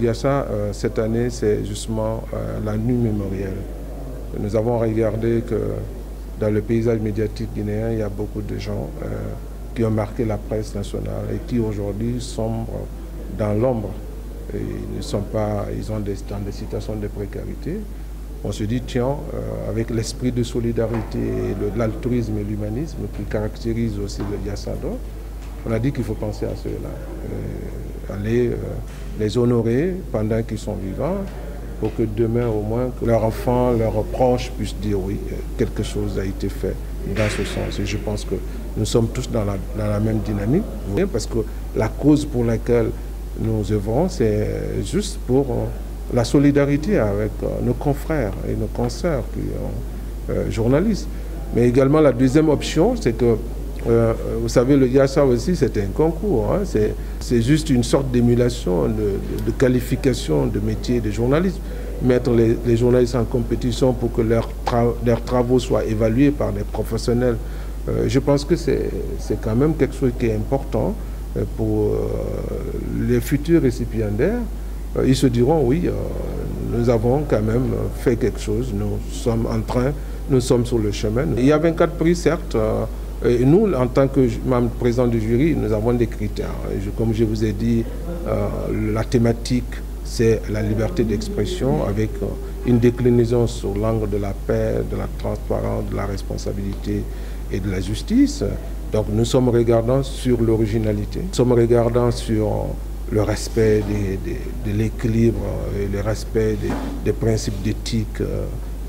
Yassa, cette année, c'est justement la nuit mémorielle. Nous avons regardé que dans le paysage médiatique guinéen, il y a beaucoup de gens qui ont marqué la presse nationale et qui aujourd'hui sombrent dans l'ombre. Ils sont dans des situations de précarité. On se dit, tiens, avec l'esprit de solidarité, l'altruisme et l'humanisme qui caractérisent aussi le Yassado, on a dit qu'il faut penser à ceux-là, aller les honorer pendant qu'ils sont vivants, pour que demain au moins que leurs enfants, leurs proches puissent dire oui, quelque chose a été fait dans ce sens. Et je pense que nous sommes tous dans la même dynamique, parce que la cause pour laquelle nous œuvrons, c'est juste pour la solidarité avec nos confrères et nos consoeurs qui sont journalistes. Mais également la deuxième option, c'est que vous savez, le Yassa aussi, c'est un concours. Hein. C'est juste une sorte d'émulation, de qualification de métier de journalisme. Mettre les journalistes en compétition pour que leurs travaux soient évalués par des professionnels. Je pense que c'est quand même quelque chose qui est important pour les futurs récipiendaires. Ils se diront, oui, nous avons quand même fait quelque chose, nous sommes sur le chemin. Il y a 24 prix, certes. Et nous, en tant que membre président du jury, nous avons des critères. Comme je vous ai dit, la thématique, c'est la liberté d'expression avec une déclinaison sur l'angle de la paix, de la transparence, de la responsabilité et de la justice. Donc nous sommes regardants sur l'originalité, nous sommes regardants sur le respect de l'équilibre et le respect des principes d'éthique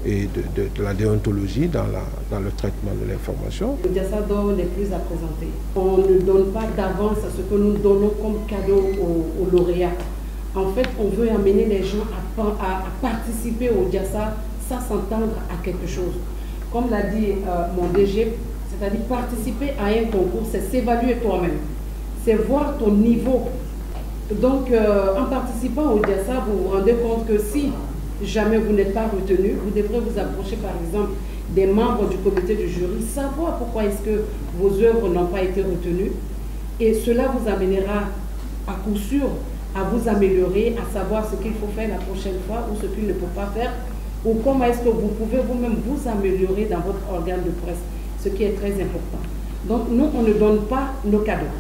et de la déontologie dans le traitement de l'information. Le Yassado n'est plus à présenter. On ne donne pas d'avance à ce que nous donnons comme cadeau aux lauréats. En fait, on veut amener les gens à participer au Yassa sans s'entendre à quelque chose. Comme l'a dit mon DG, c'est-à-dire participer à un concours, c'est s'évaluer toi-même. C'est voir ton niveau. Donc, en participant au Yassa, vous vous rendez compte que si jamais vous n'êtes pas retenu, vous devrez vous approcher par exemple des membres du comité du jury, savoir pourquoi est-ce que vos œuvres n'ont pas été retenues. Et cela vous amènera à coup sûr à vous améliorer, à savoir ce qu'il faut faire la prochaine fois ou ce qu'il ne faut pas faire, ou comment est-ce que vous pouvez vous-même vous améliorer dans votre organe de presse, ce qui est très important. Donc nous, on ne donne pas nos cadeaux,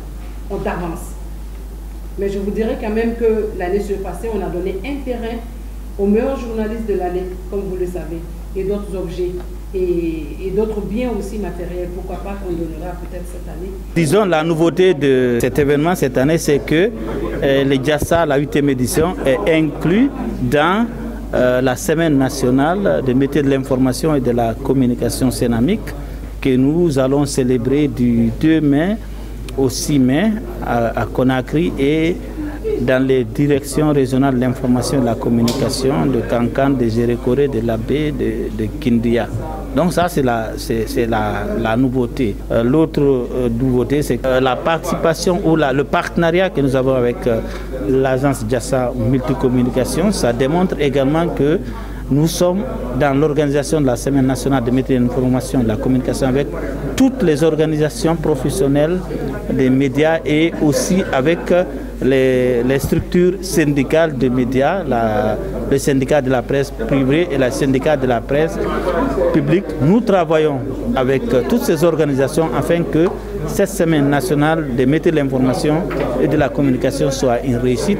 on t'avance. Mais je vous dirais quand même que l'année passée, on a donné un terrain aux meilleurs journalistes de l'année, comme vous le savez, et d'autres objets, et d'autres biens aussi matériels. Pourquoi pas qu'on donnera peut-être cette année. Disons, la nouveauté de cet événement cette année, c'est que le Yassa, la 8e édition, est inclus dans la semaine nationale des métiers de l'information et de la communication cénamique que nous allons célébrer du 2 mai au 6 mai à Conakry et dans les directions régionales de l'information et de la communication de Kankan, de Gérékoré, de Labé, de Kindia. Donc ça, c'est la nouveauté. L'autre nouveauté, c'est la participation ou le partenariat que nous avons avec l'agence Yassa Multicommunication. Ça démontre également que nous sommes dans l'organisation de la Semaine nationale des métiers de l'information et de la communication avec toutes les organisations professionnelles des médias et aussi avec les structures syndicales des médias, le syndicat de la presse privée et le syndicat de la presse publique. Nous travaillons avec toutes ces organisations afin que cette Semaine nationale des métiers de l'information et de la communication soit une réussite.